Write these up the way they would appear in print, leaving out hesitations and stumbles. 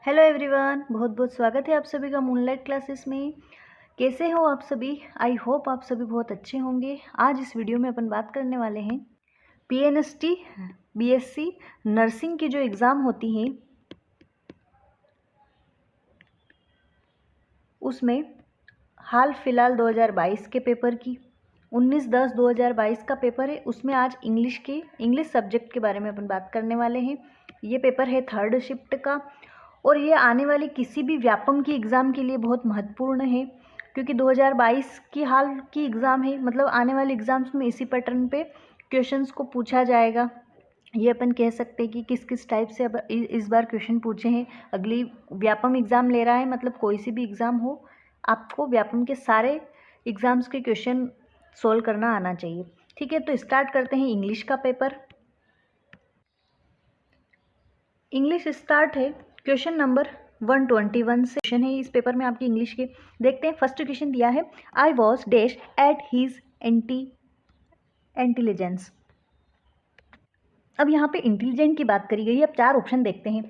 Hello everyone, बहुत बहुत स्वागत है आप सभी का मूनलाइट क्लासेस में। कैसे हो आप सभी? आई होप आप सभी बहुत अच्छे होंगे। आज इस वीडियो में अपन बात करने वाले हैं पीएनएसटी बीएससी नर्सिंग की जो एग्ज़ाम होती हैं उसमें हाल फिलहाल 2022 के पेपर की 19/10/2022 का पेपर है। उसमें आज इंग्लिश सब्जेक्ट के बारे में अपन बात करने वाले हैं। ये पेपर है 3rd शिफ्ट का और ये आने वाली किसी भी व्यापम की एग्ज़ाम के लिए बहुत महत्वपूर्ण है, क्योंकि 2022 की हाल की एग्ज़ाम है। मतलब आने वाले एग्ज़ाम्स में इसी पैटर्न पे क्वेश्चंस को पूछा जाएगा। ये अपन कह सकते हैं कि किस किस टाइप से अब इस बार क्वेश्चन पूछे हैं। अगली व्यापम एग्ज़ाम ले रहा है, मतलब कोई सी भी एग्ज़ाम हो, आपको व्यापम के सारे एग्ज़ाम्स के क्वेश्चन सोल्व करना आना चाहिए। ठीक है, तो स्टार्ट करते हैं इंग्लिश का पेपर। इंग्लिश स्टार्ट है क्वेश्चन नंबर 121 से। क्वेश्चन है इस पेपर में आपकी इंग्लिश के। देखते हैं, फर्स्ट क्वेश्चन दिया है, I was dash at his intelligence. अब यहाँ पे इंटेलिजेंट की बात करी गई है। अब 4 ऑप्शन देखते हैं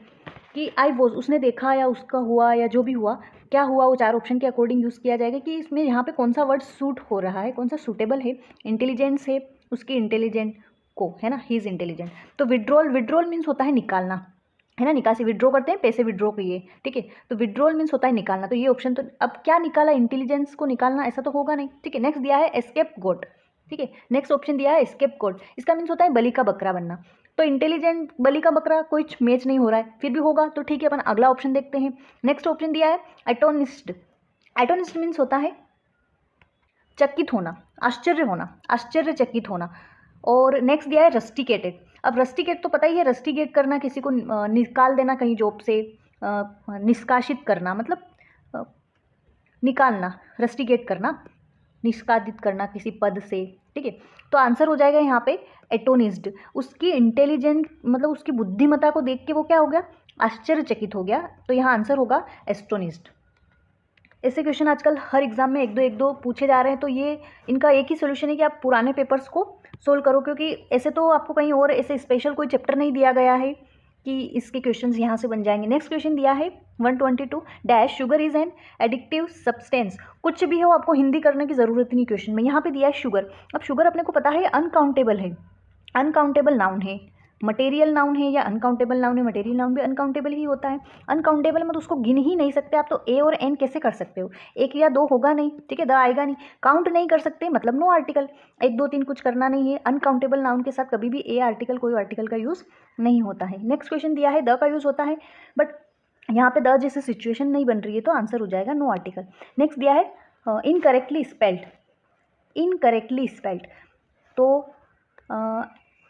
कि आई वॉज उसने देखा या उसका हुआ या जो भी हुआ, क्या हुआ, वो 4 ऑप्शन के अकॉर्डिंग यूज़ किया जाएगा कि इसमें यहाँ पे कौन सा वर्ड सूट हो रहा है, कौन सा सूटेबल है। इंटेलिजेंस है उसकी इंटेलिजेंट को, है ना, ही इज़ इंटेलिजेंट। तो विड्रॉल मीन्स होता है निकालना, है ना, निकासी, विड्रॉ करते हैं, पैसे विड्रॉ किए, ठीक है। तो विड्रॉल मीन्स होता है निकालना। तो ये ऑप्शन, तो अब क्या निकाला, इंटेलिजेंस को निकालना, ऐसा तो होगा नहीं, ठीक है। नेक्स्ट दिया है एस्केप गोट, ठीक है। नेक्स्ट ऑप्शन दिया है एस्केप गोट, इसका मीन्स होता है बलि का बकरा बनना। तो इंटेलिजेंट बलि का बकरा कुछ मैच नहीं हो रहा है, फिर भी होगा तो ठीक है, अपन अगला ऑप्शन देखते हैं। नेक्स्ट ऑप्शन दिया है एटोनिस्ट। एटोनिस्ट मीन्स होता है चकित होना, आश्चर्य होना, आश्चर्यचकित होना। और नेक्स्ट दिया है रस्टिकेटेड। अब रस्टिकेट तो पता ही है, रस्टिकेट करना, किसी को निकाल देना कहीं जॉब से, निष्कासित करना, मतलब निकालना, रस्टिकेट करना, निष्कासित करना किसी पद से, ठीक है। तो आंसर हो जाएगा यहाँ पे एटोनिस्ड। उसकी इंटेलिजेंट, मतलब उसकी बुद्धिमत्ता को देख के वो क्या हो गया, आश्चर्यचकित हो गया। तो यहाँ आंसर होगा एस्टोनिस्ड। ऐसे क्वेश्चन आजकल हर एग्जाम में एक दो पूछे जा रहे हैं। तो ये इनका एक ही सोल्यूशन है कि आप पुराने पेपर्स को सोल्व करो, क्योंकि ऐसे तो आपको कहीं और ऐसे स्पेशल कोई चैप्टर नहीं दिया गया है कि इसके क्वेश्चंस यहाँ से बन जाएंगे। नेक्स्ट क्वेश्चन दिया है 122 dash sugar is an addictive substance. कुछ भी हो, आपको हिंदी करने की ज़रूरत नहीं क्वेश्चन में। यहाँ पे दिया है शुगर। अब शुगर अपने को पता है अनकाउंटेबल है, अनकाउंटेबल नाउन है, मटेरियल नाउन है या अनकाउंटेबल नाउन है। मटेरियल नाउन भी अनकाउंटेबल ही होता है। अनकाउंटेबल में तो उसको गिन ही नहीं सकते आप, तो ए और एन कैसे कर सकते हो, 1 या 2 होगा नहीं, ठीक है, द आएगा नहीं, काउंट नहीं कर सकते, मतलब नो आर्टिकल, 1 2 3 कुछ करना नहीं है। अनकाउंटेबल नाउन के साथ कभी भी ए आर्टिकल, कोई आर्टिकल का यूज़ नहीं होता है। नेक्स्ट क्वेश्चन दिया है द का यूज़ होता है, बट यहाँ पे द जैसे सिचुएशन नहीं बन रही है, तो आंसर हो जाएगा नो आर्टिकल। नेक्स्ट दिया है इनकरेक्टली स्पेल्ड, इनकरेक्टली स्पेल्ड, तो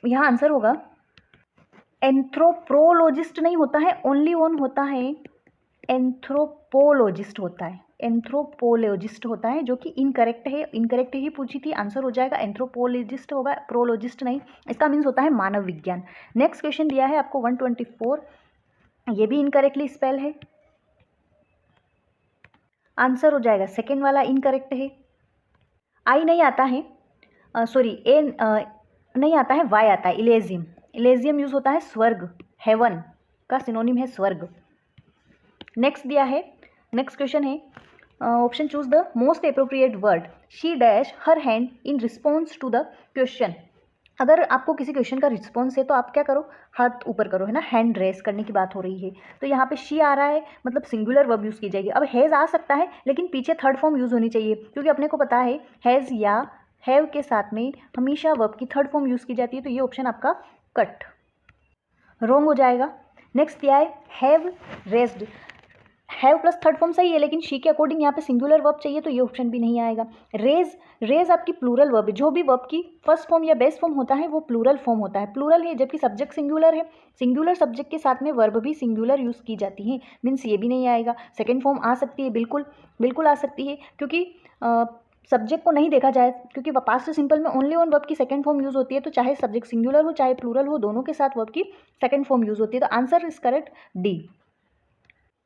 यहाँ आंसर होगा एंथ्रोपोलॉजिस्ट नहीं होता है, ओनली वन होता है, एंथ्रोपोलॉजिस्ट होता है, एंथ्रोपोलॉजिस्ट होता है, जो कि इनकरेक्ट है। इनकरेक्ट ही पूछी थी, आंसर हो जाएगा एंथ्रोपोलॉजिस्ट होगा, प्रोलॉजिस्ट नहीं। इसका मीन्स होता है मानव विज्ञान। नेक्स्ट क्वेश्चन दिया है आपको 124, ये भी इनकरेक्टली स्पेल है, आंसर हो जाएगा सेकेंड वाला इनकरेक्ट है। आई नहीं आता है, सॉरी ए नहीं आता है, वाई आता है, इलेजियम। इलेजियम यूज होता है स्वर्ग, हेवन का सिनोनिम है स्वर्ग। नेक्स्ट दिया है, नेक्स्ट क्वेश्चन है option choose the most appropriate word, she dash her hand in response to the question. अगर आपको किसी क्वेश्चन का रिस्पॉन्स है तो आप क्या करो, हाथ ऊपर करो, है ना, हैंड रेस करने की बात हो रही है। तो यहाँ पे शी आ रहा है, मतलब सिंगुलर वर्ब यूज़ की जाएगी। अब हैज़ आ सकता है, लेकिन पीछे थर्ड फॉर्म यूज़ होनी चाहिए, क्योंकि अपने को पता है हैज़ या हैव के साथ में हमेशा वर्ब की थर्ड फॉर्म यूज़ की जाती है। तो ये ऑप्शन आपका कट, रॉन्ग हो जाएगा। नेक्स्ट दिया है have raised, have plus third form सही है, लेकिन शी के अकॉर्डिंग यहाँ पे सिंगुलर वर्ब चाहिए, तो ये ऑप्शन भी नहीं आएगा। रेज, रेज आपकी प्लूरल वर्ब है, जो भी वर्ब की फर्स्ट फॉर्म या बेस्ट फॉर्म होता है वो प्लूरल फॉर्म होता है, प्लूरल है, जबकि सब्जेक्ट सिंगुलर है। सिंगुलर सब्जेक्ट के साथ में वर्ब भी सिंगुलर यूज़ की जाती है, मीन्स ये भी नहीं आएगा। सेकेंड फॉर्म आ सकती है, बिल्कुल बिल्कुल आ सकती है, क्योंकि सब्जेक्ट को नहीं देखा जाए, क्योंकि पास्ट सिंपल में ओनली ऑन वर्ब की सेकंड फॉर्म यूज़ होती है। तो चाहे सब्जेक्ट सिंगुलर हो चाहे प्लूरल हो, दोनों के साथ वर्ब की सेकंड फॉर्म यूज़ होती है। तो answer is correct D.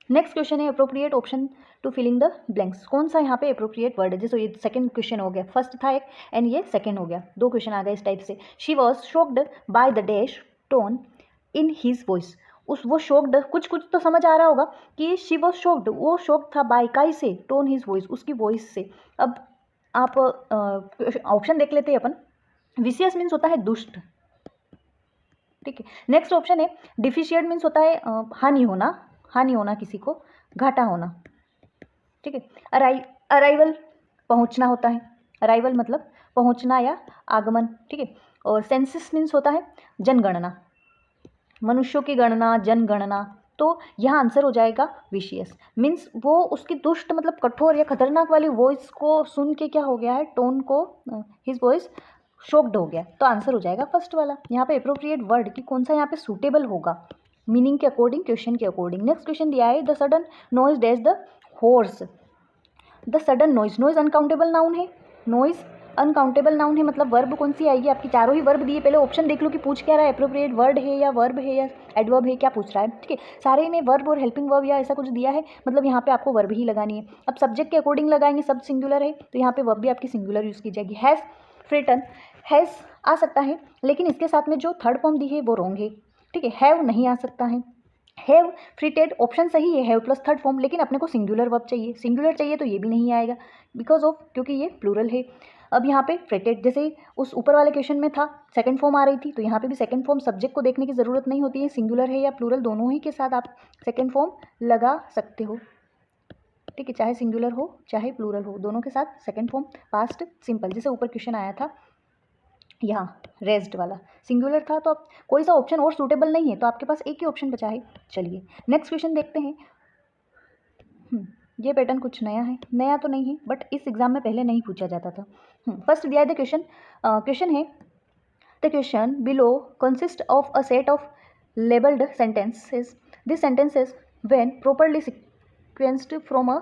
Next question है appropriate option to filling the blanks. कौन सा यहाँ पे अप्रोप्रिएट वर्ड है? जैसे ये सेकंड क्वेश्चन हो गया, फर्स्ट था एक एंड ये सेकंड हो गया, 2 क्वेश्चन आ गए इस टाइप से। She was shocked by the dash tone in his voice. वो शोक्ड, कुछ कुछ तो समझ आ रहा होगा कि शी वॉज शोक्ड, वो शोक था बाय काई से, टोन हिज वॉइस, उसकी वॉइस से। अब आप ऑप्शन देख लेते हैं अपन। विशियस मीन्स होता है दुष्ट, ठीक है। नेक्स्ट ऑप्शन है डिफिशिएंट मीन्स होता है हानि होना किसी को, घाटा होना, ठीक है। अराइवल पहुंचना होता है, अराइवल मतलब पहुंचना या आगमन, ठीक है। और सेंसस मीन्स होता है जनगणना, मनुष्यों की गणना, जनगणना। तो यहाँ आंसर हो जाएगा विशियस मीन्स वो उसकी दुष्ट मतलब कठोर या खतरनाक वाली वॉइस को सुन के क्या हो गया है, टोन को, हिज वॉइस शॉक्ड हो गया। तो आंसर हो जाएगा फर्स्ट वाला। यहाँ पे अप्रोप्रिएट वर्ड कि कौन सा यहाँ पे सूटेबल होगा, मीनिंग के अकॉर्डिंग, क्वेश्चन के अकॉर्डिंग। नेक्स्ट क्वेश्चन दिया है the sudden noise dash the horse. The sudden noise, noise uncountable noun है, नॉइज अनकाउंटेबल नाउन है, मतलब वर्ब कौन सी आएगी आपकी, चारों ही वर्ब दिए। पहले ऑप्शन देख लो कि पूछ क्या रहा है, एप्रोप्रिएट वर्ड है या वर्ब है या एडवर्ब है, क्या पूछ रहा है, ठीक है। सारे में वर्ब और हेल्पिंग वर्ब या ऐसा कुछ दिया है, मतलब यहाँ पे आपको वर्ब ही लगानी है। अब सब्जेक्ट के अकॉर्डिंग लगाएंगे, सब सिंगुलर है तो यहाँ पे वर्ब भी आपकी सिंगुलर यूज़ की जाएगी। हैज़ फ्रिटन, हैज़ आ सकता है लेकिन इसके साथ में जो थर्ड फॉर्म दी है वो रॉन्ग है, ठीक है। हैव नहीं आ सकता है। हैव फ्रीटेड ऑप्शन सही है, हैव प्लस थर्ड फॉर्म, लेकिन अपने को सिंगुलर वर्ब चाहिए, सिंगुलर चाहिए तो ये भी नहीं आएगा बिकॉज ऑफ, क्योंकि ये प्लूरल है। अब यहाँ पे फ्रेटेड जैसे उस ऊपर वाले क्वेश्चन में था सेकंड फॉर्म आ रही थी, तो यहाँ पे भी सेकंड फॉर्म सब्जेक्ट को देखने की ज़रूरत नहीं होती है, सिंगुलर है या प्लूरल दोनों ही के साथ आप सेकंड फॉर्म लगा सकते हो, ठीक है। चाहे सिंगुलर हो चाहे प्लूरल हो, दोनों के साथ सेकंड फॉर्म पास्ट सिंपल, जैसे ऊपर क्वेश्चन आया था यहाँ रेज्ड वाला सिंगुलर था, तो अब कोई सा ऑप्शन और सूटेबल नहीं है तो आपके पास एक ही ऑप्शन बचा है। चलिए नेक्स्ट क्वेश्चन देखते हैं। ये पैटर्न कुछ नया है, नया तो नहीं है बट इस एग्जाम में पहले नहीं पूछा जाता था। फर्स्ट दिया है द क्वेश्चन, क्वेश्चन है the question below consist of a set of labelled sentences, this sentences when properly sequenced from a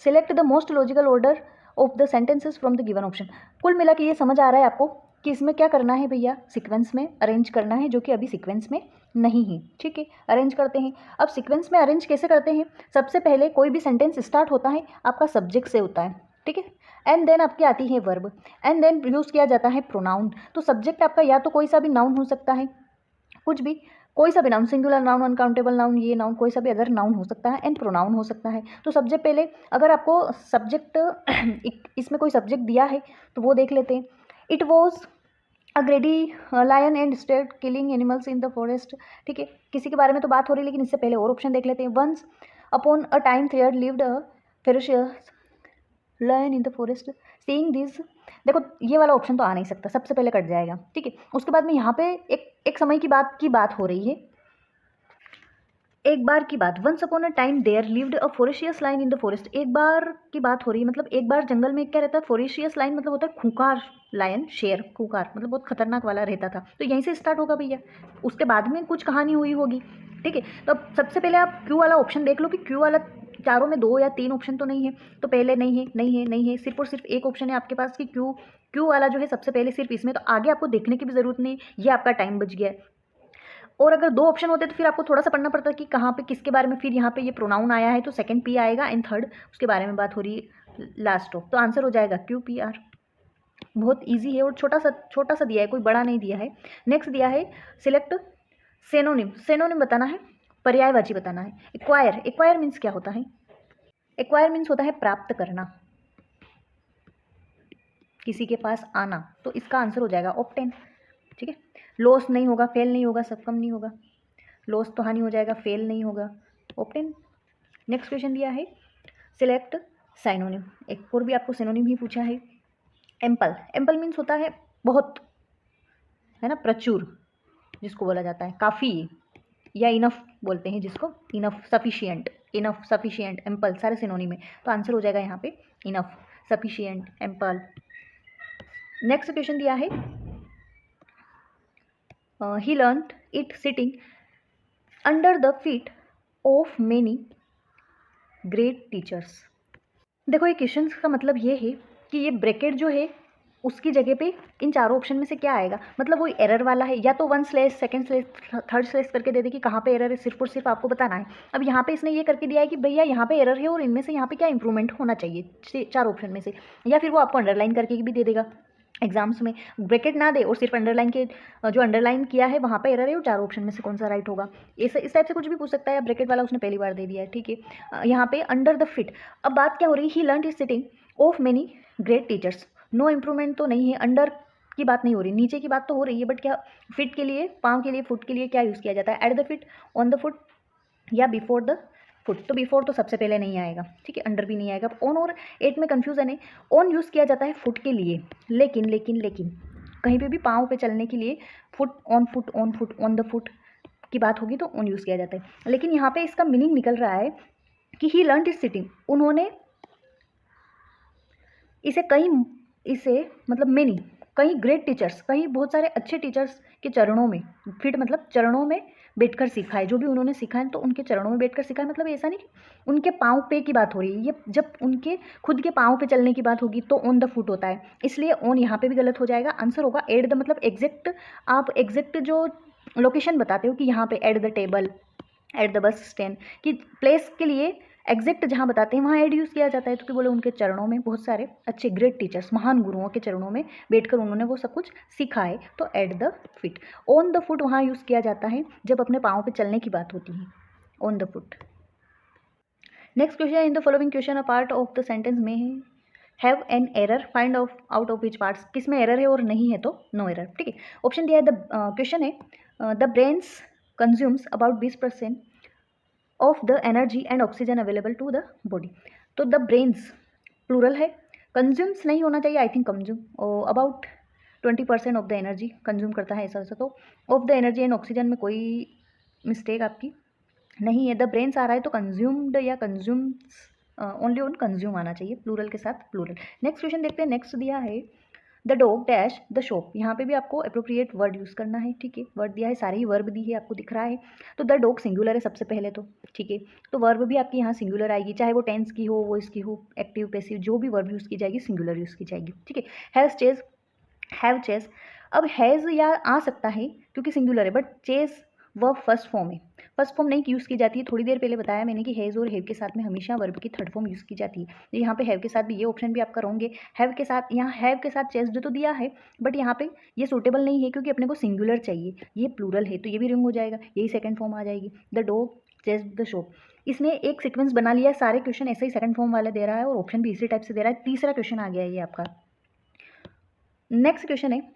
select the most logical order of the sentences from the given option. कुल मिला के ये समझ आ रहा है आपको कि इसमें क्या करना है भैया, सीक्वेंस में अरेंज करना है, जो कि अभी सीक्वेंस में नहीं है, ठीक है। अरेंज करते हैं। अब सीक्वेंस में अरेंज कैसे करते हैं, सबसे पहले कोई भी सेंटेंस स्टार्ट होता है आपका सब्जेक्ट से होता है, ठीक है, एंड देन आपकी आती है वर्ब, एंड देन यूज़ किया जाता है प्रोनाउन। तो सब्जेक्ट आपका या तो कोई सा भी नाउन हो सकता है, कुछ भी, कोई सा भी noun, singular noun, uncountable noun, ये नाउन, कोई सा भी अदर नाउन हो सकता है, एंड प्रोनाउन हो सकता है। तो सब्जेक्ट पहले, अगर आपको सब्जेक्ट इसमें कोई सब्जेक्ट दिया है तो वो देख लेते हैं। It was a greedy lion and state killing animals in the forest, ठीक है, किसी के बारे में तो बात हो रही है, लेकिन इससे पहले और ऑप्शन देख लेते हैं। Once upon a time there lived a ferocious lion in the forest, seeing this, देखो ये वाला ऑप्शन तो आ नहीं सकता, सबसे पहले कट जाएगा, ठीक है। उसके बाद में यहाँ पे एक समय की बात हो रही है, एक बार की बात, once upon a time there lived a ferocious lion in the forest, एक बार की बात हो रही है, मतलब एक बार जंगल में क्या रहता है, फोरेशियस लाइन मतलब होता है खूंखार लायन, शेर खूंखार मतलब बहुत खतरनाक वाला रहता था, तो यहीं से स्टार्ट होगा भैया, उसके बाद में कुछ कहानी हुई होगी, ठीक है। तो अब सबसे पहले आप क्यू वाला ऑप्शन देख लो कि क्यू वाला चारों में 2 या 3 ऑप्शन तो नहीं है, तो पहले नहीं है, सिर्फ और सिर्फ एक ऑप्शन है आपके पास कि क्यू वाला जो है सबसे पहले सिर्फ इसमें, तो आगे आपको देखने की भी ज़रूरत नहीं, ये आपका टाइम बच गया है। और अगर 2 ऑप्शन होते तो फिर आपको थोड़ा सा पढ़ना पड़ता कि कहाँ पे किसके बारे में, फिर यहाँ पे ये प्रोनाउन आया है तो सेकंड पी आएगा एंड थर्ड उसके बारे में बात हो रही है लास्ट ऑफ, तो आंसर हो जाएगा क्यू पी आर। बहुत इजी है और छोटा सा दिया है, कोई बड़ा नहीं दिया है। नेक्स्ट दिया है सिलेक्ट सेनोनिम, सेनोनिम बताना है, पर्यायवाची बताना है। एक्वायर मीन्स क्या होता है, एक्वायर मीन्स होता है प्राप्त करना, किसी के पास आना, तो इसका आंसर हो जाएगा ऑप्टेन, ठीक है। लॉस नहीं होगा, फेल नहीं होगा, सब कम नहीं होगा, लॉस तो हानि हो जाएगा, फेल नहीं होगा, ऑप्टेन। नेक्स्ट क्वेश्चन दिया है सिलेक्ट साइनोनिम, एक और भी आपको सिनोनिम ही पूछा है। एम्पल, एम्पल मीन्स होता है बहुत, है ना, प्रचुर जिसको बोला जाता है, काफ़ी, या इनफ बोलते हैं जिसको, इनफ, सफिशिएंट, एम्पल सारे सिनोनिम है, तो आंसर हो जाएगा यहाँ पे enough, sufficient, ample. Next question दिया है he learned it sitting under the feet of many great teachers. देखो ये क्वेश्चन का मतलब ये है कि ये ब्रैकेट जो है उसकी जगह पे इन चारों ऑप्शन में से क्या आएगा, मतलब वो एरर वाला है, या तो 1 slash, second slash, third slash करके दे दे कि कहाँ पे एरर है, सिर्फ और सिर्फ आपको बताना है। अब यहाँ पे इसने ये करके दिया है कि भैया यहाँ पे एरर है और इनमें से यहाँ पे क्या इंप्रूवमेंट होना चाहिए 4 ऑप्शन में से, या फिर वो आपको अंडरलाइन करके भी दे देगा, एग्जाम्स में ब्रैकेट ना दे और सिर्फ अंडरलाइन के जो अंडरलाइन किया है वहाँ पे एरर है और चारों ऑप्शन में से कौन सा राइट होगा, इस टाइप से कुछ भी पूछ सकता है। या ब्रैकेट वाला उसने पहली बार दे दिया है, ठीक है। यहाँ पे अंडर द फिट, अब बात क्या हो रही है, he learn is sitting of many great teachers, no improvement तो नहीं है, अंडर की बात नहीं हो रही, नीचे की बात तो हो रही है, बट क्या फिट के लिए, पाँव के लिए, फुट के लिए क्या यूज़ किया जाता है, at the fit, on the foot या बिफोर द फुट। तो बिफोर तो सबसे पहले नहीं आएगा, ठीक है, अंडर भी नहीं आएगा। ऑन और एट में कन्फ्यूजन है, ऑन यूज़ किया जाता है फुट के लिए, लेकिन कहीं पे भी पाँव पे चलने के लिए foot, on foot, on the foot की बात होगी तो ऑन यूज़ किया जाता है। लेकिन यहाँ पे इसका मीनिंग निकल रहा है कि ही लर्न इज सिटिंग, उन्होंने इसे मतलब मेनी, कई ग्रेट टीचर्स, कई बहुत सारे अच्छे टीचर्स के चरणों में, फिट मतलब चरणों में बैठकर सीखा है, जो भी उन्होंने सीखा है तो उनके चरणों में बैठकर सीखा है। मतलब ऐसा नहीं कि उनके पाँव पे की बात हो रही है, ये जब उनके खुद के पाँव पे चलने की बात होगी तो ऑन द फुट होता है, इसलिए ऑन यहाँ पे भी गलत हो जाएगा। आंसर होगा एट द, मतलब एग्जैक्ट, आप एग्जैक्ट जो लोकेशन बताते हो कि यहाँ पे at the table, at the bus stand की प्लेस के लिए एग्जैक्ट जहाँ बताते हैं वहाँ एड यूज़ किया जाता है, तो कि बोले उनके चरणों में बहुत सारे अच्छे ग्रेट टीचर्स, महान गुरुओं के चरणों में बैठकर उन्होंने वो सब कुछ सीखा है, तो at the fit. On the foot वहाँ यूज़ किया जाता है जब अपने पाँव पे चलने की बात होती है, on the foot. Next question, in the following question a part of the sentence में have an error, find out of which parts, किस में एरर है और नहीं है तो नो एरर, ठीक है। ऑप्शन दिया है, द क्वेश्चन है the brains consumes about 20% of the energy and oxygen available to the body. तो द ब्रेन्स प्लूरल है, कंज्यूम्स नहीं होना चाहिए, I think consume, about 20% of the energy consume करता है, ऐसा तो of the energy and oxygen में कोई मिस्टेक आपकी नहीं है। द ब्रेन्स आ रहा है तो कंज्यूम्ड या कंज्यूम्स, ओनली ऑन कंज्यूम आना चाहिए, प्लूरल के साथ प्लूरल। नेक्स्ट क्वेश्चन देखते हैं, नेक्स्ट दिया है the dog dash the shop, यहाँ पे भी आपको अप्रोप्रिएट वर्ड यूज़ करना है, ठीक है। वर्ड दिया है, सारे ही वर्ब दी है, आपको दिख रहा है। तो द डॉग सिंगुलर है सबसे पहले तो, ठीक है, तो वर्ब भी आपकी यहाँ सिंगुलर आएगी, चाहे वो टेंस की हो, वॉइस की हो, एक्टिव पैसिव, जो भी वर्ब यूज़ की जाएगी सिंगुलर यूज़ की जाएगी, ठीक है। हैज़ चेज, हैव चेस, अब हैज़ या आ सकता है क्योंकि सिंगुलर है, but chase verb first form है, फर्स्ट फॉर्म नहीं यूज़ की जाती है। थोड़ी देर पहले बताया मैंने कि हैज़ और हैव के साथ में हमेशा वर्ब की थर्ड फॉर्म यूज़ की जाती है, तो यहाँ पे हैव के साथ भी, ये ऑप्शन भी आपका रॉन्ग है। हैव के साथ, यहाँ हैव के साथ चेस्ड तो दिया है, बट यहाँ पे ये सूटेबल नहीं है क्योंकि अपने को सिंगुलर चाहिए, ये प्लूरल है, तो ये भी रॉन्ग हो जाएगा, यही सेकंड फॉर्म आ जाएगी, the dog chased the shop. इसने एक सीक्वेंस बना लिया, सारे क्वेश्चन ऐसे ही सेकंड फॉर्म वाले दे रहा है और ऑप्शन भी इसी टाइप से दे रहा है। तीसरा क्वेश्चन आ गया है ये आपका। नेक्स्ट क्वेश्चन है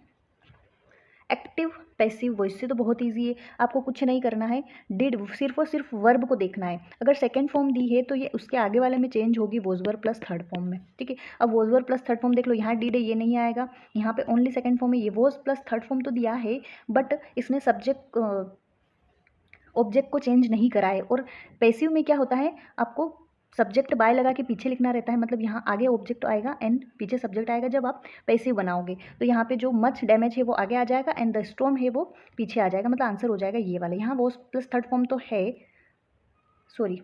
एक्टिव पैसिव वॉइस से, तो बहुत इजी है, आपको कुछ नहीं करना है, डिड, सिर्फ और सिर्फ वर्ब को देखना है। अगर सेकंड फॉर्म दी है तो ये उसके आगे वाले में चेंज होगी was verb plus third form में, ठीक है। अब was verb plus third form देख लो, यहाँ डिड है, ये नहीं आएगा, यहाँ पे ओनली सेकंड फॉर्म है, ये वॉज प्लस थर्ड फॉर्म तो दिया है, बट इसने सब्जेक्ट ऑब्जेक्ट को चेंज नहीं करा है। और पैसिव में क्या होता है, आपको सब्जेक्ट बाय लगा के पीछे लिखना रहता है, मतलब यहाँ आगे ऑब्जेक्ट आएगा एंड पीछे सब्जेक्ट आएगा जब आप पैसिव बनाओगे, तो यहाँ पे जो मच डैमेज है वो आगे आ जाएगा एंड द स्टॉर्म है वो पीछे आ जाएगा, मतलब आंसर हो जाएगा ये वाला। यहाँ वो प्लस थर्ड फॉर्म तो है, सॉरी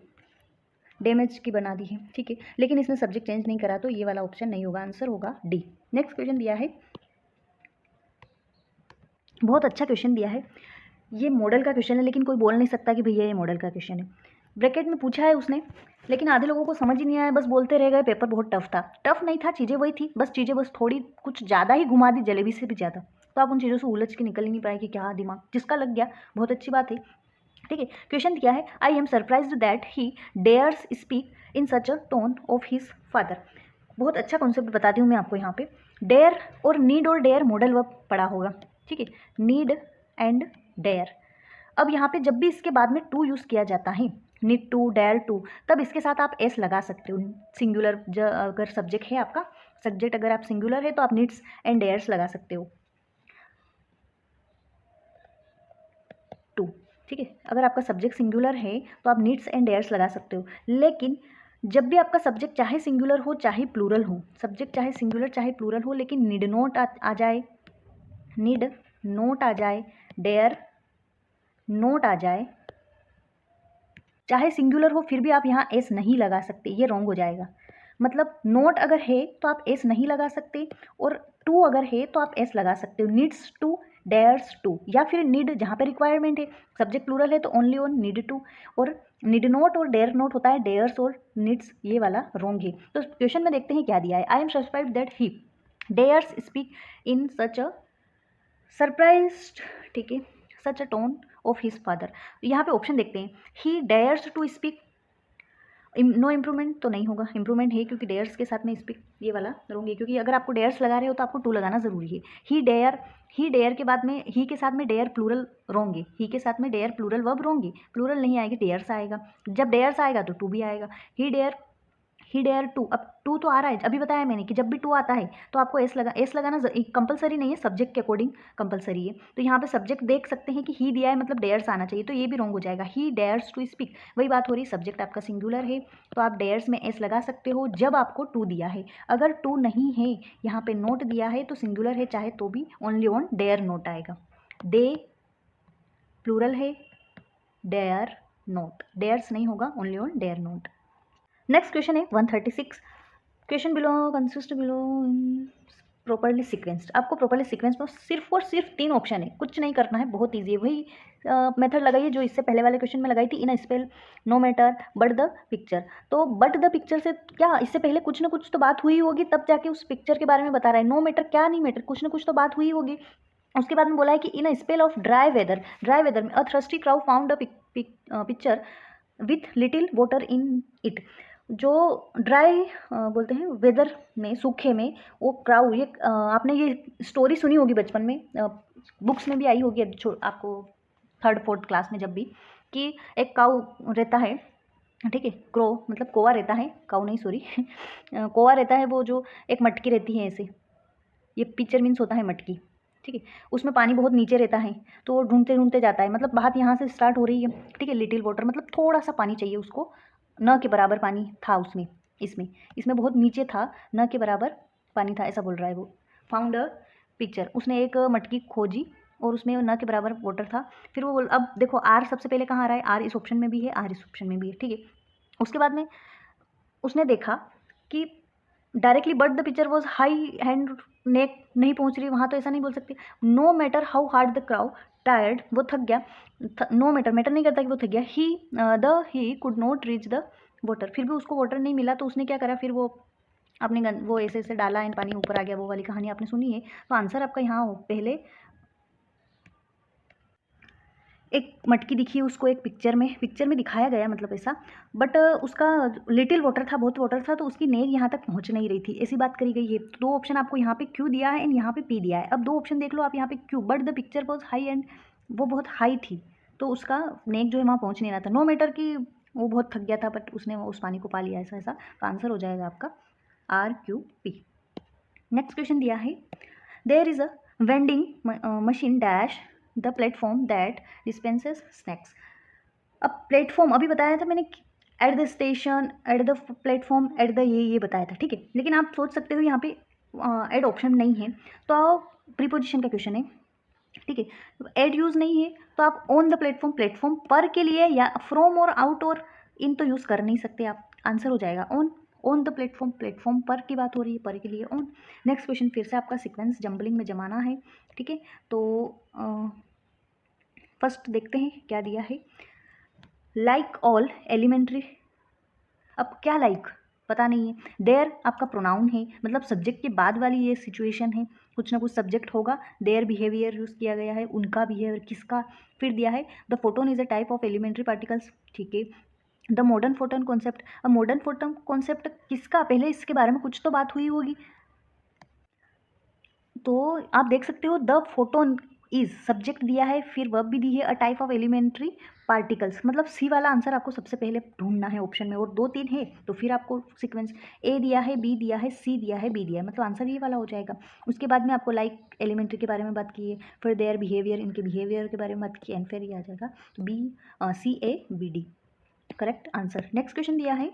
डैमेज की बना दी है, ठीक है, लेकिन इसने सब्जेक्ट चेंज नहीं करा, तो ये वाला ऑप्शन नहीं होगा, आंसर होगा डी। नेक्स्ट क्वेश्चन दिया है, बहुत अच्छा क्वेश्चन दिया है, ये मॉडल का क्वेश्चन है, लेकिन कोई बोल नहीं सकता कि भैया ये मॉडल का क्वेश्चन है। ब्रैकेट में पूछा है उसने, लेकिन आधे लोगों को समझ ही नहीं आया, बस बोलते रह गए पेपर बहुत टफ था। टफ नहीं था, चीज़ें वही थी, बस चीज़ें बस थोड़ी कुछ ज़्यादा ही घुमा दी, जलेबी से भी ज़्यादा, तो आप उन चीज़ों से उलझ के निकल ही नहीं पाए कि क्या दिमाग, जिसका लग गया बहुत अच्छी बात है, ठीक है। क्वेश्चन क्या है, I am surprised that he dares speak in such a tone of his father. बहुत अच्छा कॉन्सेप्ट बताती हूँ मैं आपको, यहाँ पे डेयर और नीड और डेयर मॉडल वर्ब पढ़ा होगा, ठीक है, नीड एंड डेयर। अब यहाँ पे जब भी इसके बाद में टू यूज़ किया जाता है, नीड टू, डेयर टू, तब इसके साथ आप एस लगा सकते हो, सिंगुलर अगर सब्जेक्ट है आपका, सब्जेक्ट अगर आप सिंगुलर है तो आप नीड्स एंड डेयर्स लगा सकते हो, टू, ठीक है। अगर आपका सब्जेक्ट सिंगुलर है तो आप नीड्स एंड डेयर्स लगा सकते हो, लेकिन जब भी आपका सब्जेक्ट चाहे सिंगुलर हो चाहे प्लूरल हो, सब्जेक्ट चाहे सिंगुलर चाहे प्लूरल हो, लेकिन नीड नोट आ जाए, नीड नोट आ जाए, डेयर नोट आ जाए, चाहे सिंगुलर हो फिर भी आप यहाँ एस नहीं लगा सकते, ये रॉन्ग हो जाएगा। मतलब नोट अगर है तो आप एस नहीं लगा सकते, और टू अगर है तो आप एस लगा सकते हो, नीड्स टू, डेयर्स टू, या फिर नीड जहाँ पे रिक्वायरमेंट है, सब्जेक्ट प्लूरल है तो ओनली ऑन नीड टू, और नीड नोट और डेयर नोट होता है डेयर्स और नीड्स, ये वाला रॉन्ग है। तो क्वेश्चन में देखते हैं क्या दिया है, I am satisfied that he dares speak in such a surprised, ठीक है, such a tone of his father. यहाँ पे ऑप्शन देखते हैं, he dares to speak, no improvement तो नहीं होगा, इम्प्रूवमेंट है क्योंकि डेयर्स के साथ में स्पीक, ये वाला रॉन्ग है क्योंकि अगर आपको डेयर्स लगा रहे हो तो आपको टू लगाना जरूरी है। ही डेयर के बाद में ही के साथ में डेयर प्लूरल रॉन्ग है, ही के साथ में डेयर प्लूरल वर्ब रॉन्ग है, प्लूरल नहीं आएगी, डेयर्स आएगा। जब डेयर्स आएगा तो टू भी आएगा। ही डेयर टू, अब टू तो आ रहा है, अभी बताया मैंने कि जब भी टू आता है तो आपको एस लगाना कंपलसरी नहीं है, सब्जेक्ट के अकॉर्डिंग कंपलसरी है। तो यहाँ पे सब्जेक्ट देख सकते हैं कि ही दिया है मतलब डेयर्स आना चाहिए, तो ये भी रॉन्ग हो जाएगा। ही डेयर्स टू स्पीक, वही बात हो रही, सब्जेक्ट आपका सिंगुलर है तो आप डेयर्स में एस लगा सकते हो जब आपको टू दिया है। अगर टू नहीं है, यहाँ पे नोट दिया है तो सिंगुलर है चाहे तो भी ओनली ऑन डेयर नोट आएगा। दे प्लूरल है, डेयर नोट, डेयर्स नहीं होगा, only on dare not. Next question है 136, question below consist below properly sequenced. आपको प्रॉपरली सीक्वेंस में सिर्फ और सिर्फ 3 ऑप्शन है, कुछ नहीं करना है, बहुत ईजी है। वही मेथड लगाइए जो इससे पहले वाले क्वेश्चन में लगाई थी, in spell, no matter, but the picture. तो बट द पिक्चर से क्या, इससे पहले कुछ ना कुछ तो बात हुई होगी तब जाके उस पिक्चर के बारे में बता रहा है। नो मैटर क्या नहीं मैटर, कुछ ना कुछ तो बात हुई होगी। उसके बाद में बोला है कि in a spell of dry weather में a thirsty crow found a picture with little water in it. जो ड्राई बोलते हैं वेदर में, सूखे में, वो क्राउ, ये आपने ये स्टोरी सुनी होगी बचपन में, बुक्स में भी आई होगी आपको 3rd 4th क्लास में जब भी, कि एक काऊ रहता है, ठीक है, क्रो मतलब कोवा रहता है, काऊ नहीं सॉरी कोवा रहता है, वो जो एक मटकी रहती है ऐसे, ये पिक्चर मीन्स होता है मटकी, ठीक है, उसमें पानी बहुत नीचे रहता है तो वो ढूंढते ढूंढते जाता है, मतलब बात यहाँ से स्टार्ट हो रही है, ठीक है, लिटिल वाटर मतलब थोड़ा सा पानी चाहिए उसको, न के बराबर पानी था उसमें, इसमें बहुत नीचे था, न के बराबर पानी था, ऐसा बोल रहा है वो। फाउंड अ पिक्चर, उसने एक मटकी खोजी और उसमें न के बराबर वाटर था। फिर वो अब देखो आर सबसे पहले कहाँ आ रहा है, आर इस ऑप्शन में भी है, आर इस ऑप्शन में भी है, ठीक है। उसके बाद में उसने देखा कि directly but the picture was high hand, neck नहीं पहुंच रही वहाँ, तो ऐसा नहीं बोल सकते। No matter how hard the crow tired, वो थक गया, नो मैटर मैटर नहीं करता कि वो थक गया, he could not reach the water, फिर भी उसको वाटर नहीं मिला तो उसने क्या करा, फिर वो अपने वो ऐसे ऐसे डाला एंड पानी ऊपर आ गया, वो वाली कहानी आपने सुनी है। तो आंसर आपका यहाँ हो, पहले एक मटकी दिखी उसको एक पिक्चर में दिखाया गया, मतलब ऐसा, बट उसका लिटिल वाटर था, बहुत वाटर था, तो उसकी नेक यहाँ तक पहुँच नहीं रही थी, ऐसी बात करी गई है। तो 2 ऑप्शन आपको यहाँ पे क्यू दिया है एंड यहाँ पे पी दिया है। अब 2 ऑप्शन देख लो आप, यहाँ पे Q, but the picture was high and, वो बहुत हाई थी तो उसका नेक जो है वहाँ पहुँच नहीं रहा था। नो मैटर कि वो बहुत थक गया था बट उसने उस पानी को पा लिया, ऐसा तो आंसर हो जाएगा आपका RQP। नेक्स्ट क्वेश्चन दिया है, there is a vending machine dash the platform that dispenses snacks. अब प्लेटफॉर्म अभी बताया था मैंने, at the station, at the platform, at the ये बताया था, ठीक है। लेकिन आप सोच सकते हो यहाँ पे एड ऑप्शन नहीं है तो प्रीपोजिशन का क्वेश्चन है, ठीक है, एड यूज़ नहीं है तो आप ऑन द प्लेटफॉर्म, प्लेटफॉर्म पर के लिए, या फ्रॉम और आउट और इन तो यूज़ कर नहीं सकते आप, आंसर हो जाएगा ऑन द प्लेटफॉर्म, प्लेटफॉर्म पर की बात हो रही है, पर के लिए ऑन। नेक्स्ट क्वेश्चन फिर से आपका सीक्वेंस जम्बलिंग में जमाना है, ठीक है। तो फर्स्ट देखते हैं क्या दिया है, लाइक ऑल एलिमेंट्री, अब क्या लाइक पता नहीं है, देयर आपका प्रोनाउन है, मतलब सब्जेक्ट के बाद वाली ये सिचुएशन है, कुछ ना कुछ सब्जेक्ट होगा, देयर बिहेवियर यूज़ किया गया है, उनका बिहेवियर किसका, फिर दिया है the photon is a type of elementary particles, ठीक है। द मॉडर्न फोटोन कॉन्सेप्ट, अब मॉडर्न फोटोन कॉन्सेप्ट किसका, पहले इसके बारे में कुछ तो बात हुई होगी, तो आप देख सकते हो द फोटोन इज सब्जेक्ट दिया है, फिर वर्ब भी दी है, a type of elementary particles, मतलब सी वाला आंसर आपको सबसे पहले ढूंढना है ऑप्शन में, और 2 3 है तो फिर आपको सीक्वेंस ए दिया है, बी दिया है, सी दिया है, बी दिया है, मतलब आंसर ये वाला हो जाएगा। उसके बाद में आपको लाइक एलिमेंट्री के बारे में बात की है, फिर देयर बिहेवियर, इनके बिहेवियर के बारे में बात की, एंड फिर ये आ जाएगा CABD correct answer. Next question दिया है,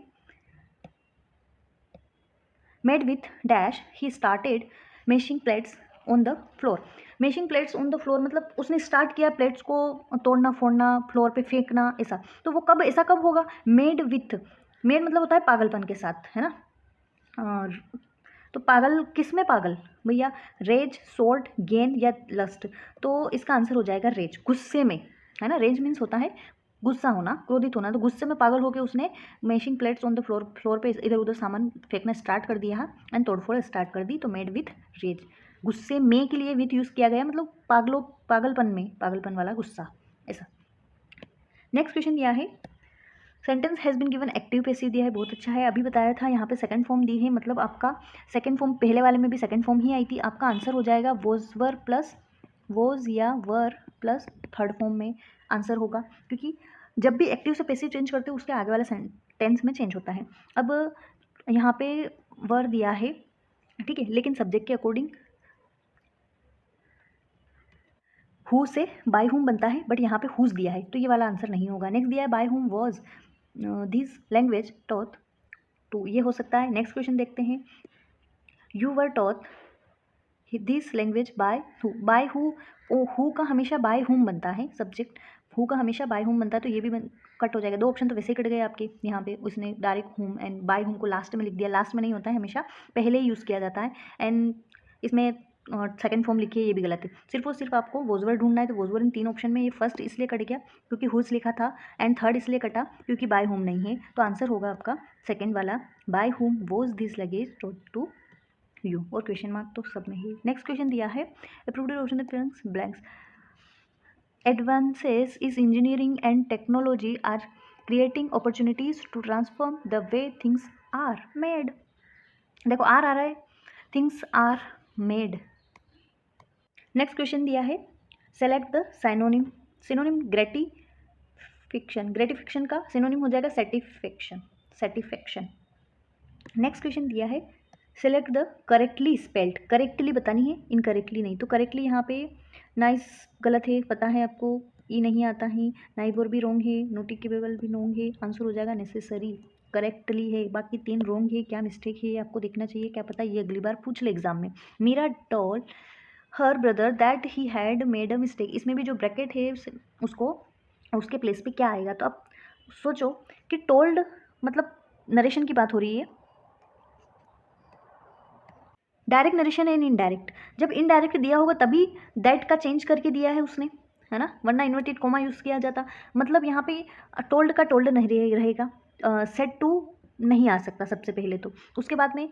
made with dash he started meshing plates on the floor, meshing plates on the floor मतलब उसने स्टार्ट किया प्लेट्स को तोड़ना फोड़ना, फ्लोर पे फेंकना, ऐसा, तो वो कब, ऐसा कब होगा, मेड विथ, मेड मतलब होता है पागलपन के साथ, है ना, और तो पागल किस में पागल भैया, रेज, सोर्ट, गेन या लस्ट, तो इसका आंसर हो जाएगा रेज, गुस्से में, है ना, रेज मीन्स होता है गुस्सा होना, क्रोधित होना। तो गुस्से में पागल होकर उसने mashing plates on the floor पे इधर उधर सामान फेंकना स्टार्ट कर दिया एंड तोड़फोड़ स्टार्ट कर दी। तो मेड विथ रेज, गुस्से में के लिए विथ यूज़ किया गया, मतलब पागलपन में, पागलपन वाला गुस्सा, ऐसा। नेक्स्ट क्वेश्चन दिया है sentence has been given active passive दिया है, बहुत अच्छा है। अभी बताया था यहाँ पे सेकंड फॉर्म दी है, मतलब आपका सेकंड फॉर्म पहले वाले में भी सेकंड फॉर्म ही आई थी। आपका आंसर हो जाएगा वोज वर प्लस वोज या वर प्लस थर्ड फॉर्म में आंसर होगा, क्योंकि जब भी एक्टिव से पैसिव चेंज करते हो उसके आगे वाला टेंस में चेंज होता है। अब यहाँ पे वर दिया है, ठीक है, लेकिन सब्जेक्ट के अकॉर्डिंग हु से बाय हुम बनता है, बट यहाँ पे हुज दिया है तो ये वाला आंसर नहीं होगा। नेक्स्ट दिया है by whom was this language taught to, ये हो सकता है। नेक्स्ट क्वेश्चन देखते हैं, you were taught this language by who का हमेशा बाय हुम बनता है, सब्जेक्ट हु का हमेशा बाय हुम बनता है, तो ये भी कट हो जाएगा। 2 ऑप्शन तो वैसे ही कट गए आपके, यहाँ पे उसने direct whom and by whom को लास्ट में लिख दिया। लास्ट में नहीं होता है, हमेशा पहले ही यूज़ किया जाता है। एंड इसमें सेकंड फॉर्म लिखी है, ये भी गलत है। सिर्फ और सिर्फ आपको वोजवर ढूंढना है, तो वोजवर इन 3 ऑप्शन में ये फर्स्ट इसलिए कट गया क्योंकि हुज लिखा था, एंड थर्ड इसलिए कटा क्योंकि बाय होम नहीं है। तो आंसर होगा आपका सेकंड वाला, by whom was this language to you, और क्वेश्चन मार्क तो सब में ही। नेक्स्ट क्वेश्चन दिया है approved option the blanks advances is engineering and technology are creating opportunities to transform the way things are made। देखो are आ रहा है, things are made. Next question दिया है select the synonym. Synonym gratification का synonym हो जाएगा satisfaction. Next question दिया है select the correctly spelled, correctly बतानी है, इनकरेक्टली नहीं। तो करेक्टली यहाँ पे नाइस गलत है, पता है आपको, ई नहीं आता है, नाइबर भी रोंग है, नोटी केपेबल भी रोंग है। आंसर हो जाएगा नेसेसरी, करेक्टली है। बाकी 3 रोंग है, क्या मिस्टेक है ये आपको देखना चाहिए, क्या पता ये अगली बार पूछ ले एग्जाम में। Meera told her brother that he had made a mistake, इसमें भी जो ब्रैकेट है उसको उसके प्लेस पे क्या आएगा। तो अब सोचो कि टोल्ड मतलब नरेशन की बात हो रही है, डायरेक्ट नरेशन एंड इनडायरेक्ट। जब इनडायरेक्ट दिया होगा तभी दैट का चेंज करके दिया है उसने, है ना, वरना इन्वर्टेड कोमा यूज़ किया जाता। मतलब यहाँ पे टोल्ड का टोल्ड नहीं रहेगा, सेड टू नहीं आ सकता सबसे पहले, तो उसके बाद में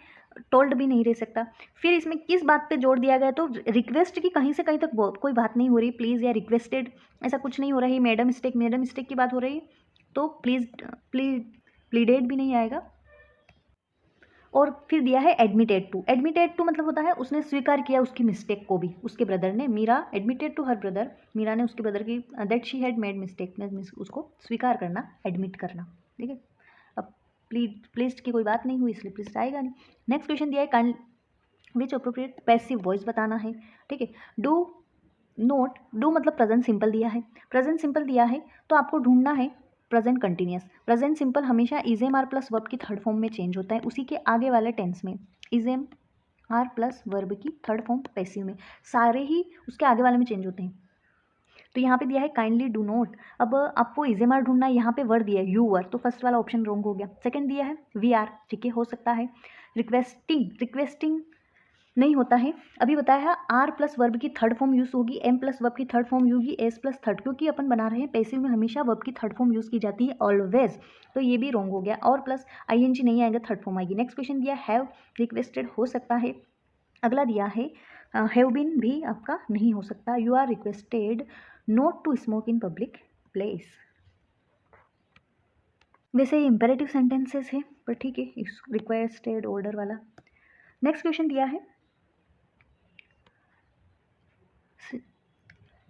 टोल्ड भी नहीं रह सकता। फिर इसमें किस बात पे जोड़ दिया गया, तो रिक्वेस्ट की कहीं से कहीं तक कोई बात नहीं हो रही, प्लीज़ या रिक्वेस्टेड ऐसा कुछ नहीं हो रही। मैडम मिस्टेक की बात हो रही, तो प्लीडेड भी नहीं आएगा। और फिर दिया है एडमिटेड टू मतलब होता है उसने स्वीकार किया उसकी मिस्टेक को भी, उसके ब्रदर ने। Meera admitted to her brother, Meera ने उसके ब्रदर की that she had made mistake, उसको स्वीकार करना, एडमिट करना, ठीक है। अब प्लीज्ड की कोई बात नहीं हुई इसलिए प्लीज्ड आएगा नहीं। नेक्स्ट क्वेश्चन दिया है kind which appropriate passive voice बताना है, ठीक है। डू मतलब प्रेजेंट सिंपल दिया है, प्रेजेंट सिंपल दिया है तो आपको ढूंढना है प्रेजेंट कंटिन्यूस। प्रेजेंट सिंपल हमेशा is am are plus verb की थर्ड फॉर्म में चेंज होता है, उसी के आगे वाले टेंस में is am are plus verb की थर्ड फॉर्म पैसिव में, सारे ही उसके आगे वाले में चेंज होते हैं। तो यहाँ पे दिया है काइंडली डू नॉट, अब आपको इज एम आर ढूंढना है, यहाँ पे वर्ड दिया है यू वर, तो फर्स्ट वाला ऑप्शन रॉन्ग हो गया। सेकंड दिया है वी आर, ठीक है, हो सकता है। रिक्वेस्टिंग नहीं होता है, अभी बताया है आर प्लस वर्ब की थर्ड फॉर्म यूज़ होगी, एम प्लस वर्ब की थर्ड फॉर्म होगी, एस प्लस थर्ड, क्योंकि अपन बना रहे हैं पैसिव में हमेशा वर्ब की थर्ड फॉर्म यूज़ की जाती है ऑलवेज, तो ये भी रॉन्ग हो गया। और प्लस आईएनजी नहीं आएगा, थर्ड फॉर्म आएगी। नेक्स्ट क्वेश्चन दिया हैव रिक्वेस्टेड, हो सकता है। अगला दिया है हैव बीन, भी आपका नहीं हो सकता। You are requested not to smoke in public place. वैसे ये इंपेरेटिव सेंटेंसेस है पर ठीक है, रिक्वेस्टेड ऑर्डर वाला। नेक्स्ट क्वेश्चन दिया है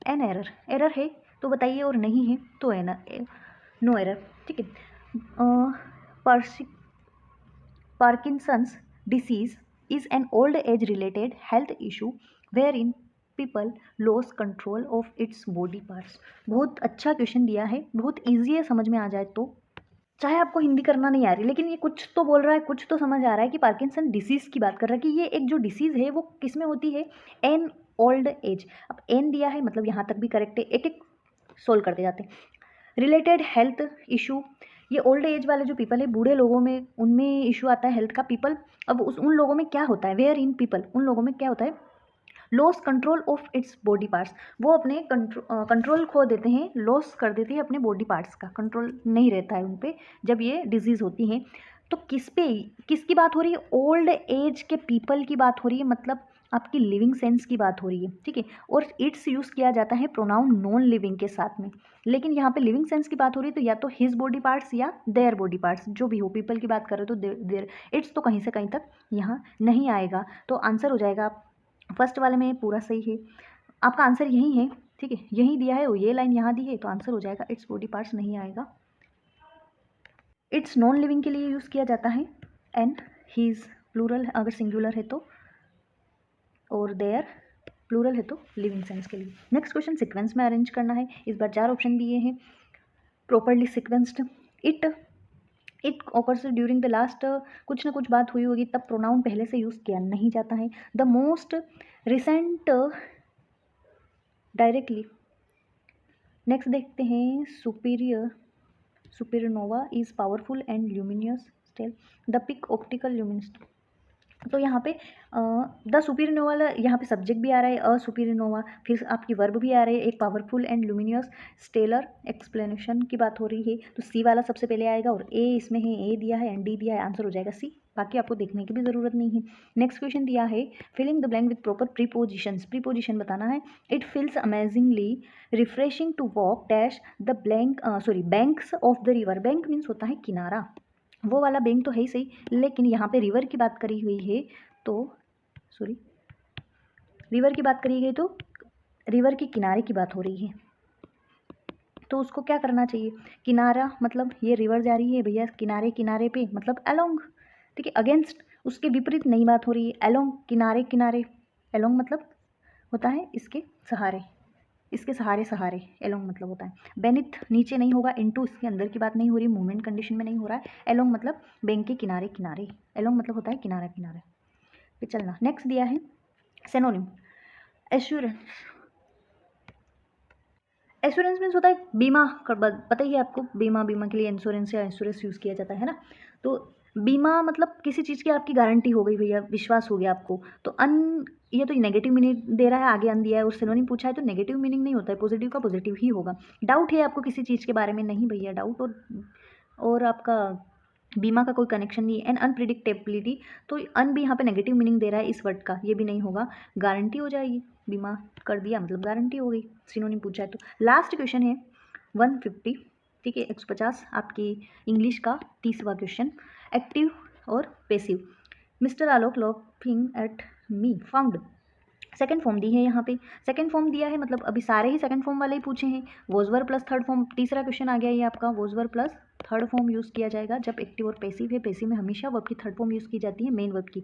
एन एरर है तो बताइए, और नहीं है तो नो एरर, ठीक है। Parkinson's disease is an old age related health issue where in people loss control of its body parts. बहुत अच्छा क्वेश्चन दिया है, बहुत ईजी है, समझ में आ जाए तो, चाहे आपको हिंदी करना नहीं आ रही, लेकिन ये कुछ तो बोल रहा है, कुछ तो समझ आ रहा है कि पार्किंसन डिसीज़ की बात कर रहा है, कि ये एक जो डिसीज़ है वो किस में होती है, एन ओल्ड एज। अब एन दिया है मतलब यहाँ तक भी करेक्ट है, एक एक सोल्व करते जाते हैं। रिलेटेड हेल्थ इशू, ये ओल्ड एज वाले जो पीपल है, बूढ़े लोगों में, उनमें इशू आता है हेल्थ का। पीपल, अब उन लोगों में क्या होता है, वेयर इन पीपल, उन लोगों में क्या होता है, loss control of its body parts, वो अपने कंट्रोल खो देते हैं, लॉस कर देते हैं अपने बॉडी पार्ट्स का, कंट्रोल नहीं रहता है उन पे जब ये डिजीज़ होती हैं। तो किसकी बात हो रही है? ओल्ड एज के पीपल की बात हो रही है, मतलब आपकी लिविंग सेंस की बात हो रही है, ठीक है। और इट्स यूज़ किया जाता है प्रोनाउन नॉन लिविंग के साथ में, लेकिन यहाँ पे लिविंग सेंस की बात हो रही है तो या तो हिज बॉडी पार्ट्स या देयर बॉडी पार्ट्स, जो भी हो, पीपल की बात करें तो देयर, इट्स तो कहीं से कहीं तक यहाँ नहीं आएगा। तो आंसर हो जाएगा फर्स्ट वाले में पूरा सही है, आपका आंसर यही है, ठीक है, यही दिया है और ये लाइन यहाँ दी है, तो आंसर हो जाएगा इट्स बॉडी पार्ट्स नहीं आएगा। इट्स नॉन लिविंग के लिए यूज़ किया जाता है एंड हीज प्लूरल अगर सिंगुलर है तो, और देयर प्लूरल है तो लिविंग सेंस के लिए। नेक्स्ट क्वेश्चन सीक्वेंस में अरेंज करना है, इस बार 4 ऑप्शन दिए हैं, properly sequenced. It occurs during the last, कुछ ना कुछ बात हुई होगी तब प्रोनाउन पहले से यूज़ किया नहीं जाता है। The most recent directly. Next देखते हैं supernova is powerful and luminous stellar, the peak optical luminous. तो यहाँ पे द सुपीरियनोवा, यहाँ पे सब्जेक्ट भी आ रहा है अ सुपीरियनोवा, फिर आपकी वर्ब भी आ रही है एक powerful and luminous stellar explanation की बात हो रही है, तो सी वाला सबसे पहले आएगा और ए इसमें है, ए दिया है एंड डी दिया है, आंसर हो जाएगा सी, बाकी आपको देखने की भी ज़रूरत नहीं है। नेक्स्ट क्वेश्चन दिया है filling the blank with proper prepositions, preposition बताना है। It feels amazingly refreshing to walk dash the banks of the river, bank means होता है किनारा, वो वाला बैंक तो है ही सही, लेकिन यहाँ पे रिवर की बात करी हुई है तो रिवर की बात करी गई तो रिवर के किनारे की बात हो रही है, तो उसको क्या करना चाहिए? किनारा मतलब ये रिवर जा रही है भैया किनारे किनारे पे, मतलब अलोंग, ठीक है, अगेंस्ट, उसके विपरीत नहीं बात हो रही है, अलोंग किनारे किनारे, अलोंग मतलब होता है इसके सहारे, इसके सहारे सहारे, एलोंग मतलब होता है। बेनिथ नीचे नहीं होगा, इनटू इसके अंदर की बात नहीं हो रही, मूवमेंट कंडीशन में नहीं हो रहा है, एलोंग मतलब बैंक के किनारे किनारे, एलोंग मतलब होता है किनारा किनारे पे चलना। नेक्स्ट दिया है सिनोनिम एश्योरेंस, एश्योरेंस मीन्स होता है बीमा, पता ही है आपको, बीमा के लिए इंश्योरेंस या इंश्योरेंस यूज़ किया जाता है ना, तो बीमा मतलब किसी चीज़ की आपकी गारंटी हो गई भैया, विश्वास हो गया आपको, तो ये तो नेगेटिव मीनिंग दे रहा है, आगे अन दिया है और सिनोनिम पूछा है तो नेगेटिव मीनिंग नहीं होता है, पॉजिटिव का पॉजिटिव ही होगा। डाउट है आपको किसी चीज़ के बारे में, नहीं भैया डाउट और आपका बीमा का कोई कनेक्शन नहीं है। एंड अनप्रिडिक्टेबिलिटी, तो अन भी यहाँ पे नेगेटिव मीनिंग दे रहा है इस वर्ड का, ये भी नहीं होगा, गारंटी हो जाएगी, बीमा कर दिया मतलब गारंटी हो गई, सिनोनिम पूछा है तो। लास्ट क्वेश्चन है 150, ठीक है, 150 आपकी इंग्लिश का 30वां क्वेश्चन, एक्टिव और passive. Mister Alok laughing at me found, second form दी है यहाँ पे, सेकंड फॉर्म दिया है मतलब अभी सारे ही सेकंड फॉर्म वाले ही पूछे हैं, was verb plus third form, तीसरा क्वेश्चन आ गया ये आपका, was verb plus third form use किया जाएगा जब एक्टिव और पैसिव है, पैसिव में हमेशा वर्ब की थर्ड फॉर्म यूज़ की जाती है मेन वर्ब की।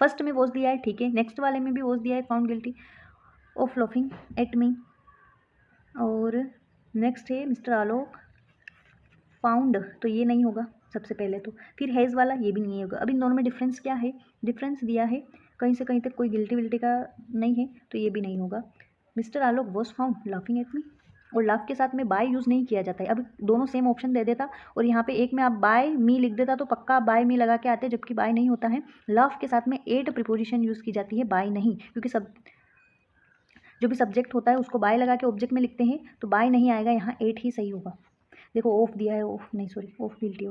फर्स्ट में वॉज दिया है, ठीक है, नेक्स्ट वाले में भी वॉज दिया है, found guilty of laughing at मी, और नेक्स्ट है मिस्टर आलोक फाउंड, तो ये नहीं होगा सबसे पहले तो, फिर हैज़ वाला ये भी नहीं होगा। अभी दोनों में डिफरेंस क्या है? डिफरेंस दिया है कहीं से कहीं तक कोई गिल्टी का नहीं है तो ये भी नहीं होगा। Mister Alok was found laughing at me, और लाफ के साथ में बाय यूज़ नहीं किया जाता है। अब दोनों सेम ऑप्शन दे देता और यहाँ पे एक में आप बाय मी लिख देता तो पक्का बाय मी लगा के आते, जबकि बाय नहीं होता है। लाफ के साथ में एट प्रीपोजिशन यूज़ की जाती है, बाय नहीं, क्योंकि सब जो भी सब्जेक्ट होता है उसको बाय लगा के ऑब्जेक्ट में लिखते हैं, तो बाय नहीं आएगा यहाँ, एट ही सही होगा। देखो ऑफ दिया है, ऑफ नहीं sorry, of guilty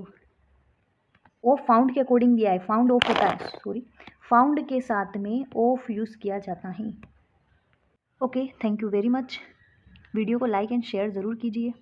of found के अकॉर्डिंग दिया है, फाउंड ऑफ होता है, सॉरी फाउंड के साथ में ऑफ यूज़ किया जाता है। Okay, thank you very much, video को लाइक एंड शेयर ज़रूर कीजिए।